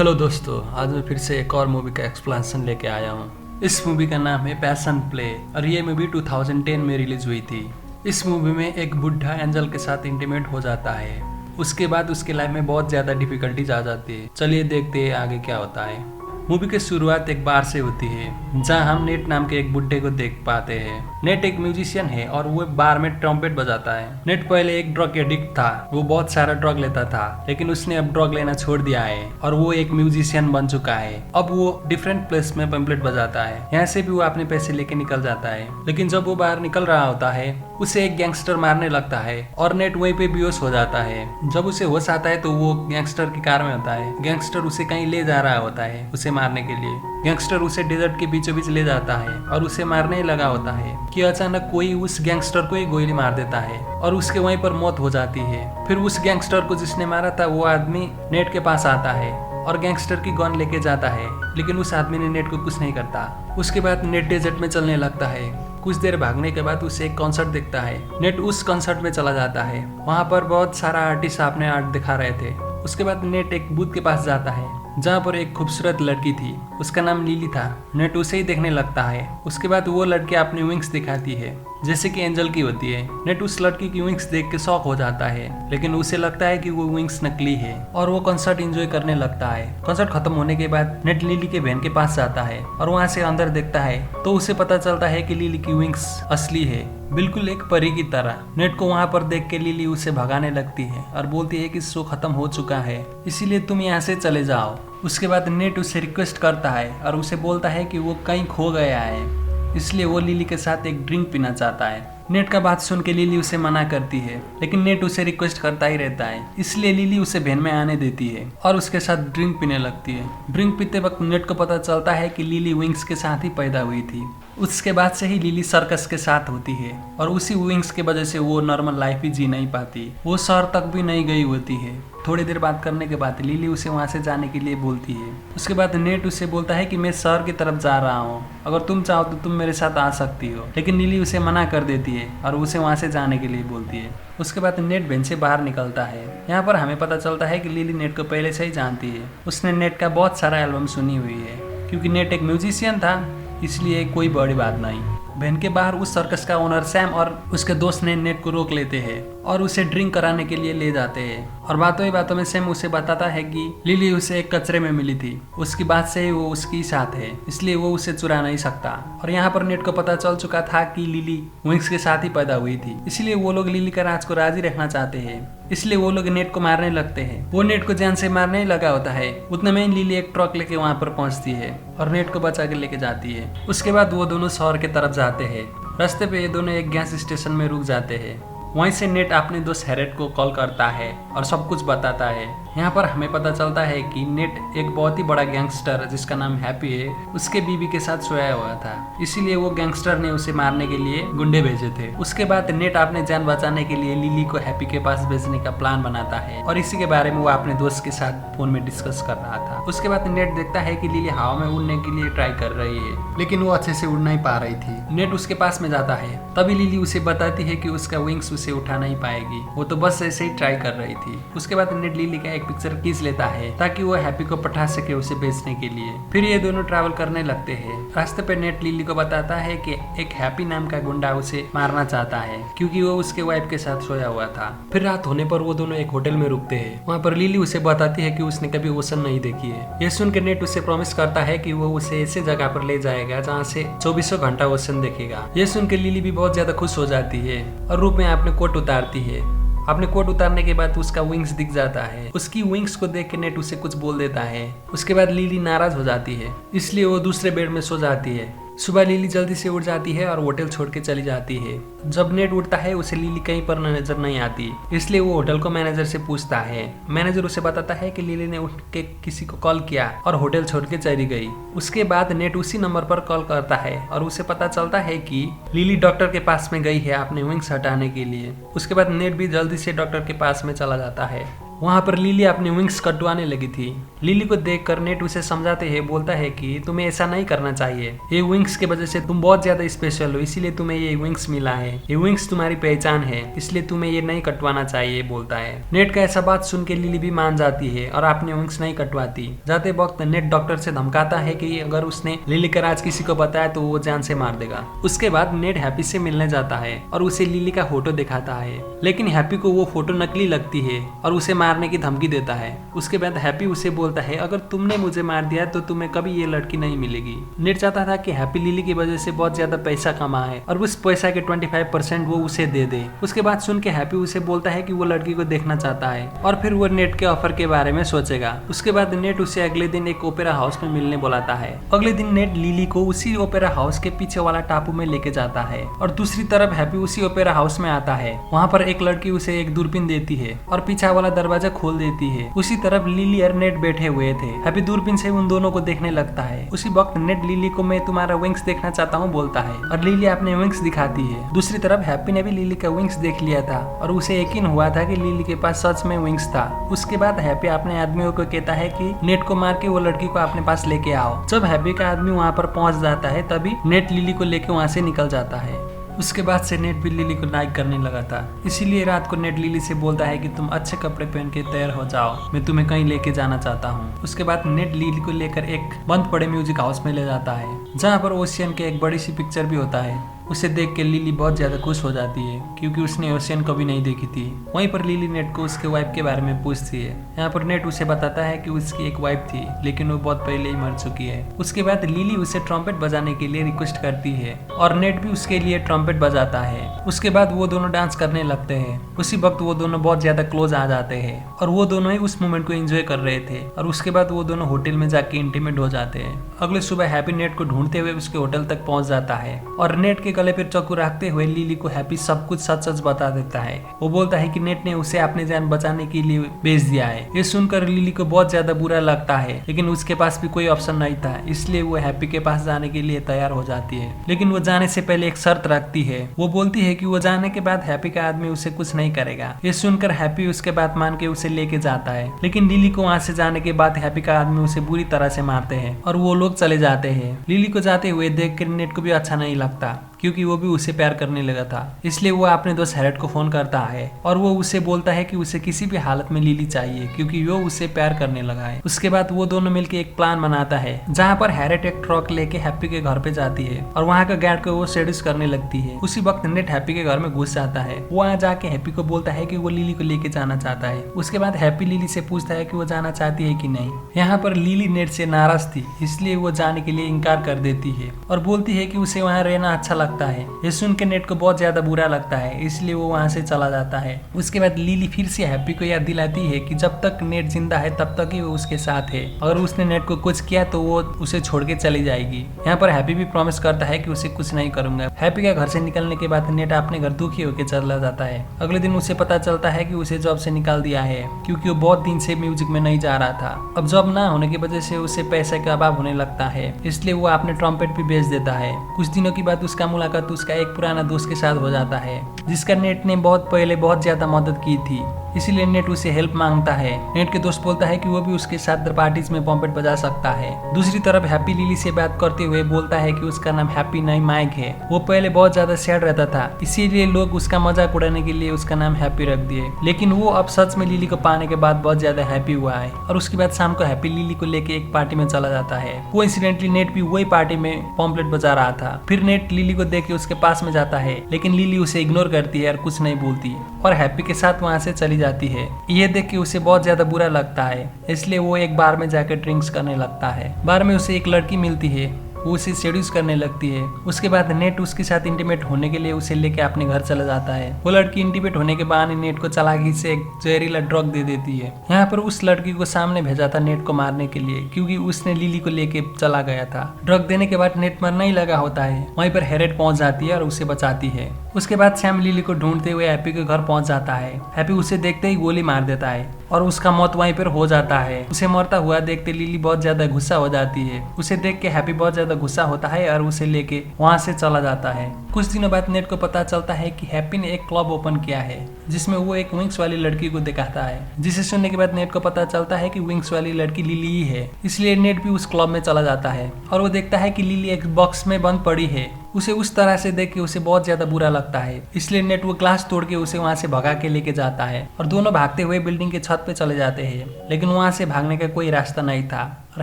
Hello दोस्तों, आज मैं फिर से एक और मूवी का एक्सप्लेनेशन लेके आया हूँ। इस मूवी का नाम है पैशन प्ले और ये मूवी 2010 में रिलीज हुई थी। इस मूवी में एक बुढ़ा एंजल के साथ इंटीमेट हो जाता है। उसके बाद उसके लाइफ में बहुत ज़्यादा डिफिकल्टीज आ जाती है। चलिए देखते हैं आगे क्या होता है। मूवी की शुरुआत एक बार से होती है जहां हम नेट नाम के एक बुड्ढे को देख पाते हैं। नेट एक म्यूजिशियन है और वो बार में ट्रम्पेट बजाता है। नेट पहले एक ड्रग एडिक्ट था, वो बहुत सारा ड्रग लेता था, लेकिन उसने अब ड्रग लेना छोड़ दिया है और वो एक म्यूजिशियन बन चुका है। अब वो डिफरेंट प्लेस में पंपलेट बजाता है। यहाँ से भी वो अपने पैसे लेके निकल जाता है, लेकिन जब वो बाहर निकल रहा होता है उसे एक गैंगस्टर मारने लगता है और नेट वहीं पे बेहोश हो जाता है। जब उसे होश आता है तो वो गैंगस्टर की कार में होता है। गैंगस्टर उसे कहीं ले जा रहा होता है उसे मारने के लिए। गैंगस्टर उसे डेजर्ट के बीचों बीच ले जाता है और उसे मारने ही लगा होता है कि अचानक कोई उस गैंगस्टर को ही गोली मार देता है और उसके वहीं पर मौत हो जाती है। फिर उस गैंगस्टर को जिसने मारा था वो आदमी नेट के पास आता है और गैंगस्टर की गन लेके जाता है, लेकिन उस आदमी ने नेट को कुछ नहीं करता। उसके बाद नेट डेजर्ट में चलने लगता है। कुछ देर भागने के बाद उसे एक कॉन्सर्ट दिखता है। नेट उस कॉन्सर्ट में चला जाता है। वहाँ पर बहुत सारा आर्टिस्ट अपने आर्ट दिखा रहे थे। उसके बाद नेट एक बूथ के पास जाता है जहाँ पर एक खूबसूरत लड़की थी। उसका नाम लिली था। नेट उसे ही देखने लगता है। उसके बाद वो लड़की अपनी विंग्स दिखाती है जैसे कि एंजल की होती है। नेट उस लड़की की विंग्स देख के शॉक हो जाता है, लेकिन उसे लगता है कि वो विंग्स नकली है और वो कॉन्सर्ट एंजॉय करने लगता है। कॉन्सर्ट खत्म होने के बाद नेट लिली के बहन के पास जाता है और वहाँ से अंदर देखता है तो उसे पता चलता है कि लिली की विंग्स असली है, बिल्कुल एक परी की तरह। नेट को वहाँ पर देख के लिली उसे भगाने लगती है और बोलती है कि शो खत्म हो चुका है, इसीलिए तुम यहाँ से चले जाओ। उसके बाद नेट उसे रिक्वेस्ट करता है और उसे बोलता है कि वो कहीं खो गया है, इसलिए वो लिली के साथ एक ड्रिंक पीना चाहता है। नेट का बात सुन के लिली उसे मना करती है, लेकिन नेट उसे रिक्वेस्ट करता ही रहता है, इसलिए लिली उसे बहन में आने देती है और उसके साथ ड्रिंक पीने लगती है। ड्रिंक पीते वक्त नेट को पता चलता है कि लिली विंग्स के साथ ही पैदा हुई थी। उसके बाद से ही लिली सर्कस के साथ होती है और उसी विंग्स की वजह से वो नॉर्मल लाइफ ही जी नहीं पाती। वो शहर तक भी नहीं गई होती है। थोड़ी देर बात करने के बाद लिली उसे वहाँ से जाने के लिए बोलती है। उसके बाद नेट उसे बोलता है कि मैं शहर की तरफ जा रहा हूँ, अगर तुम चाहो तो तुम मेरे साथ आ सकती हो, लेकिन लिली उसे मना कर देती है और उसे वहाँ से जाने के लिए बोलती है। उसके बाद नेट बेंच से बाहर निकलता है। यहाँ पर हमें पता चलता है कि लिली नेट को पहले से ही जानती है। उसने नेट का बहुत सारा एल्बम सुनी हुई है। क्योंकि नेट एक म्यूजिशियन था इसलिए कोई बड़ी बात नहीं। बहन के बाहर उस सर्कस का ओनर सैम और उसके दोस्त ने नेट को रोक लेते हैं और उसे ड्रिंक कराने के लिए ले जाते हैं। और बातों ही बातों में सैम उसे बताता है कि लिली उसे एक कचरे में मिली थी, उसकी बात से ही वो उसकी साथ है, इसलिए वो उसे चुरा नहीं सकता। और यहाँ पर नेट को पता चल चुका था कि लिली विंग्स के साथ ही पैदा हुई थी, इसलिए वो लोग लिली का राज को राजी रखना चाहते हैं, इसलिए वो लोग नेट को मारने लगते हैं। वो नेट को जान से मारने ही लगा होता है, उतने में लिली एक ट्रक लेके वहाँ पर पहुँचती है और नेट को बचा के लेके जाती है। उसके बाद वो दोनों शहर की तरफ जाते हैं। रास्ते पे ये दोनों एक गैस स्टेशन में रुक जाते हैं। वहीं से नेट अपने दोस्त हैरेट को कॉल करता है और सब कुछ बताता है। यहाँ पर हमें पता चलता है कि नेट एक बहुत ही बड़ा गैंगस्टर जिसका नाम हैप्पी है उसके बीवी के साथ सोया हुआ था, इसीलिए वो गैंगस्टर ने उसे मारने के लिए गुंडे भेजे थे। उसके बाद नेट अपने जान बचाने के लिए लिली को हैप्पी के पास भेजने का प्लान बनाता है और इसी के बारे में वो अपने दोस्त के साथ फोन में डिस्कस कर रहा था। उसके बाद नेट देखता है कि लिली हवा में उड़ने के लिए ट्राई कर रही है, लेकिन वो अच्छे से उड़ नहीं पा रही थी। नेट उसके पास में जाता है, तभी लिली उसे बताती है कि उसका विंग्स उसे उठा नहीं पाएगी, वो तो बस ऐसे ही ट्राई कर रही थी। उसके बाद नेट लिली का एक पिक्चर खींच लेता है ताकि वो हैप्पी को पठा सके उसे बेचने के लिए। फिर ये दोनों ट्रैवल करने लगते हैं। रास्ते पे नेट लिली को बताता है कि एक हैप्पी नाम का गुंडा उसे मारना चाहता है क्योंकि वो उसके वाइफ के साथ सोया हुआ था। फिर रात होने पर वो दोनों एक होटल में रुकते हैं। वहाँ पर लिली उसे बताती है कि उसने कभी ओशन नहीं देखी है। ये सुन के नेट उसे प्रॉमिस करता है कि वो उसे ऐसे जगह पर ले जाएगा जहाँ से 24 घंटा ओशन देखेगा। ये सुन के लिली भी बहुत ज्यादा खुश हो जाती है और रूप में अपने कोट उतारती है। अपने कोट उतारने के बाद उसका विंग्स दिख जाता है। उसकी विंग्स को देख के नेट उसे कुछ बोल देता है। उसके बाद लिली नाराज हो जाती है, इसलिए वो दूसरे बेड में सो जाती है। सुबह लिली जल्दी से उठ जाती है और होटल छोड़ के चली जाती है। जब नेट उठता है उसे लिली कहीं पर नजर नहीं आती, इसलिए वो होटल को मैनेजर से पूछता है। मैनेजर उसे बताता है कि लिली ने उठ के किसी को कॉल किया और होटल छोड़ के चली गई। उसके बाद नेट उसी नंबर पर कॉल करता है और उसे पता चलता है कि लिली डॉक्टर के पास में गई है अपने विंग्स हटाने के लिए। उसके बाद नेट भी जल्दी से डॉक्टर के पास में चला जाता है। वहाँ पर लिली अपनी विंग्स कटवाने लगी थी। लिली को देखकर नेट उसे समझाते हैं, बोलता है कि तुम्हें ऐसा नहीं करना चाहिए, ये विंग्स की वजह से तुम बहुत ज्यादा स्पेशल हो, इसीलिए तुम्हें ये विंग्स मिला है, ये विंग्स तुम्हारी पहचान है, इसलिए तुम्हें ये नहीं कटवाना चाहिए बोलता है। नेट का ऐसा बात सुन के लिली भी मान जाती है और अपने विंग्स नहीं कटवाती। जाते वक्त नेट डॉक्टर से धमकाता है कि अगर उसने लिली का राज किसी को बताया तो वो जान से मार देगा। उसके बाद नेट हैप्पी से मिलने जाता है और उसे लिली का फोटो दिखाता है, लेकिन हैप्पी को वो फोटो नकली लगती है और उसे मारने की धमकी देता है। उसके बाद हैप्पी उसे बोलता है अगर तुमने मुझे मार दिया तो तुम्हें कभी ये लड़की नहीं मिलेगी। नेट चाहता था कि हैप्पी लिली की वजह से बहुत ज्यादा पैसा कमाए और उस पैसा के 25% वो उसे दे दे। उसके बाद सुन के हैप्पी उसे बोलता है कि वो लड़की को देखना चाहता है और फिर वो नेट के ऑफर के बारे में सोचेगा। उसके बाद नेट उसे अगले दिन एक ओपेरा हाउस में मिलने बुलाता है। अगले दिन नेट लिली को उसी ओपेरा हाउस के पीछे वाला टापू में लेके जाता है और दूसरी तरफ हैप्पी उसी ओपेरा हाउस में आता है। वहाँ पर एक लड़की उसे एक दूरबीन देती है और पीछे वाला दरवाजा खोल देती है। उसी तरफ लिली और नेट बैठे हुए थे। हैप्पी दूरबीन से उन दोनों को देखने लगता है। उसी वक्त नेट लिली को मैं तुम्हारा विंग्स देखना चाहता हूँ बोलता है और लिली अपने विंग्स दिखाती है। दूसरी तरफ हैप्पी ने भी लिली का विंग्स देख लिया था और उसे यकीन हुआ था कि लिली के पास सच में विंग्स था। उसके बाद हैप्पी अपने आदमियों को कहता है कि नेट को मार के वो लड़की को अपने पास लेके आओ। जब हैप्पी का आदमी वहाँ पर पहुँच जाता है तभी नेट लिली को लेके वहाँ से निकल जाता है। उसके बाद से नेट भी लिली को नाइक करने लगा था, इसीलिए रात को नेट लिली से बोलता है कि तुम अच्छे कपड़े पहन के तैयार हो जाओ, मैं तुम्हें कहीं लेके जाना चाहता हूँ। उसके बाद नेट लिली को लेकर एक बंद पड़े म्यूजिक हाउस में ले जाता है जहाँ पर ओशियन के एक बड़ी सी पिक्चर भी होता है। उसे देख के लिली बहुत ज्यादा खुश हो जाती है क्योंकि उसने ओशियन कभी नहीं देखी थी। वहीं पर लिली नेट को उसके वाइफ के बारे में पूछती है। यहाँ पर नेट उसे बताता है कि उसकी एक वाइफ थी लेकिन वो बहुत पहले ही मर चुकी है। उसके बाद लिली उसे ट्रम्पेट बजाने के लिए रिक्वेस्ट करती है और नेट भी उसके लिए ट्रम्पेट बजाता है। उसके बाद वो दोनों डांस करने लगते हैं। उसी वक्त वो दोनों बहुत ज्यादा क्लोज आ जाते हैं और वो दोनों ही उस मोमेंट को एंजॉय कर रहे थे और उसके बाद वो दोनों होटल में जाके इंटीमेट हो जाते हैं। अगले सुबह हैप्पी नेट को ढूंढते हुए उसके होटल तक पहुंच जाता है और नेट के गले पर चाकू रखते हुए लिली को हैप्पी सब कुछ सच सच बता देता है। वो बोलता है कि नेट ने उसे अपनी जान बचाने के लिए भेज दिया है। ये सुनकर लिली को बहुत ज्यादा बुरा लगता है लेकिन उसके पास भी कोई ऑप्शन नहीं था, इसलिए वो हैप्पी के पास जाने के लिए तैयार हो जाती है। लेकिन वो जाने से पहले एक शर्त रखती है। वो बोलती है कि वो जाने के बाद हैप्पी का आदमी उसे कुछ नहीं करेगा। ये सुनकर हैप्पी उसके बात मान के उसे लेके जाता है, लेकिन लिली को वहाँ से जाने के बाद हैप्पी का आदमी उसे बुरी तरह से मारते हैं और वो लोग चले जाते हैं। लिली को जाते हुए देख कर नेट को भी अच्छा नहीं लगता क्योंकि वो भी उसे प्यार करने लगा था, इसलिए वो अपने दोस्त हैरेट को फोन करता है और वो उसे बोलता है कि उसे किसी भी हालत में लिली चाहिए क्योंकि वो उसे प्यार करने लगा है। उसके बाद वो दोनों मिलकर एक प्लान बनाता है जहाँ पर हैरेट एक ट्रक लेके हैप्पी के घर पे जाती है और वहाँ का गार्ड को वो सेड्यूस करने लगती है। उसी वक्त नेट हैप्पी के घर में घुस जाता है। वो वहाँ जाके हैप्पी को बोलता है कि वो लिली को लेके जाना चाहता है। उसके बाद हैप्पी लिली से पूछता है कि वो जाना चाहती है कि नहीं। यहाँ पर लिली नेट से नाराज थी, इसलिए वो जाने के लिए इनकार कर देती है और बोलती है कि उसे वहाँ रहना अच्छा लगता है। ये सुन के नेट को बहुत ज्यादा बुरा लगता है, इसलिए वो वहाँ से चला जाता है। उसके बाद लिली फिर से हैप्पी को याद दिलाती है कि जब तक नेट जिंदा है तब तक ही वो उसके साथ है, अगर उसने नेट को कुछ किया तो वो उसे छोड़ के चली जाएगी। यहाँ पर हैप्पी भी प्रॉमिस करता है कि उसे कुछ नहीं करूंगा। हैप्पी का घर से निकलने के बाद नेट अपने घर दुखी होकर चला जाता है। अगले दिन उसे पता चलता है कि उसे जॉब से निकाल दिया है क्योंकि वो बहुत दिन से म्यूजिक में नहीं जा रहा था। अब जॉब ना होने की वजह से उसे पैसे का अभाव होने लगता है, इसलिए वो अपने ट्रम्पेट भी बेच देता है। कुछ दिनों के बाद उसका मुलाकात उसका एक पुराना दोस्त के साथ हो जाता है जिसका नेट ने बहुत पहले बहुत ज्यादा मदद की थी, इसीलिए नेट उसे हेल्प मांगता है। नेट के दोस्त बोलता है कि वो भी उसके साथ पार्टीज में ट्रम्पेट बजा सकता है। दूसरी तरफ हैप्पी लिली से बात करते हुए बोलता है कि उसका नाम हैप्पी नहीं माइक है। वो पहले बहुत ज्यादा सैड रहता था, इसीलिए लोग उसका मजाक उड़ाने के लिए उसका नाम हैप्पी रख दिए, लेकिन वो अब सच में लिली को पाने के बाद बहुत ज्यादा हैप्पी हुआ है। और उसके बाद शाम को हैप्पी लिली को लेके एक पार्टी में चला जाता है। कोइंसिडेंटली नेट भी वही पार्टी में ट्रम्पेट बजा रहा था। फिर नेट लिली को देख के उसके पास में जाता है, लेकिन लिली उसे इग्नोर करती है और कुछ नहीं बोलती और हैप्पी के साथ वहाँ से चली जाती है। ये देख के उसे बहुत ज्यादा बुरा लगता है, इसलिए वो एक बार में जाकर ड्रिंक्स करने लगता है। बार में उसे एक लड़की मिलती है, वो उसे सेड्यूस करने लगती है। उसके बाद नेट उसके साथ इंटीमेट होने के लिए उसे लेके अपने घर चला जाता है। वो लड़की इंटीमेट होने के बहाने नेट को चालाकी से एक जहरीला ड्रग दे देती है। यहाँ पर उस लड़की को सामने भेजा था नेट को मारने के लिए क्योंकि उसने लिली को लेके चला गया था। ड्रग देने के बाद नेट मरना ही लगा होता है। वहीं पर हैरेट पहुंच जाती है और उसे बचाती है। उसके बाद सैम लिली को ढूंढते हुए हैप्पी के घर पहुंच जाता है। हैप्पी उसे देखते ही गोली मार देता है और उसका मौत वहीं पर हो जाता है। उसे मरता हुआ देखते लिली बहुत ज्यादा गुस्सा हो जाती है। उसे देख के हैप्पी बहुत ज्यादा गुस्सा होता है और उसे लेके वहां से चला जाता है। कुछ दिनों बाद नेट को पता चलता है कि हैप्पी ने एक क्लब ओपन किया है जिसमें वो एक विंग्स वाली लड़की को दिखाता है, जिसे सुनने के बाद नेट को पता चलता है कि विंग्स वाली लड़की लिली ही है। इसलिए नेट भी उस क्लब में चला जाता है और वो देखता है कि लिली एक बॉक्स में बंद पड़ी है। उसे उस तरह से देख के उसे बहुत ज्यादा बुरा लगता है, इसलिए नेट वो ग्लास तोड़ के उसे वहां से भगा के लेके जाता है और दोनों भागते हुए बिल्डिंग के छत पे चले जाते हैं। लेकिन वहां से भागने का कोई रास्ता नहीं था और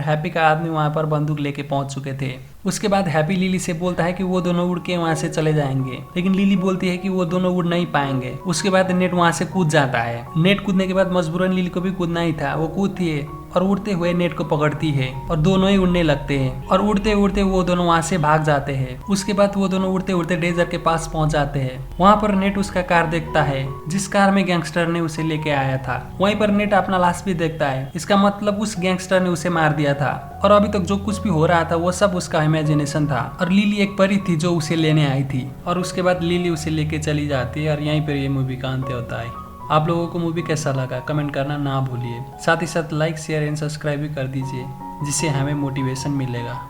हैप्पी का आदमी वहां पर बंदूक लेके पहुंच चुके थे। उसके बाद हैप्पी लिली से बोलता है कि वो दोनों उड़ के वहां से चले जाएंगे, लेकिन लिली बोलती है कि वो दोनों उड़ नहीं पाएंगे। उसके बाद नेट वहां से कूद जाता है। नेट कूदने के बाद मजबूरन लिली को भी कूदना ही था। वो कूदती है और उड़ते हुए नेट को पकड़ती है और दोनों ही उड़ने लगते हैं और उड़ते उड़ते वो दोनों वहां से भाग जाते हैं। उसके बाद वो दोनों उड़ते उड़ते डेजर्ट के पास पहुंच जाते हैं। वहां पर नेट उसका कार देखता है जिस कार में गैंगस्टर ने उसे लेके आया था। वहीं पर नेट अपना लाश भी देखता है। इसका मतलब उस गैंगस्टर ने उसे मार दिया था और अभी तक जो कुछ भी हो रहा था वो सब उसका इमेजिनेशन था और लिली एक परी थी जो उसे लेने आई थी। और उसके बाद लिली उसे लेके चली जाती है और यहीं पर ये मूवी का अंत होता है। आप लोगों को मूवी कैसा लगा कमेंट करना ना भूलिए। साथ ही साथ लाइक शेयर एंड सब्सक्राइब भी कर दीजिए जिससे हमें मोटिवेशन मिलेगा।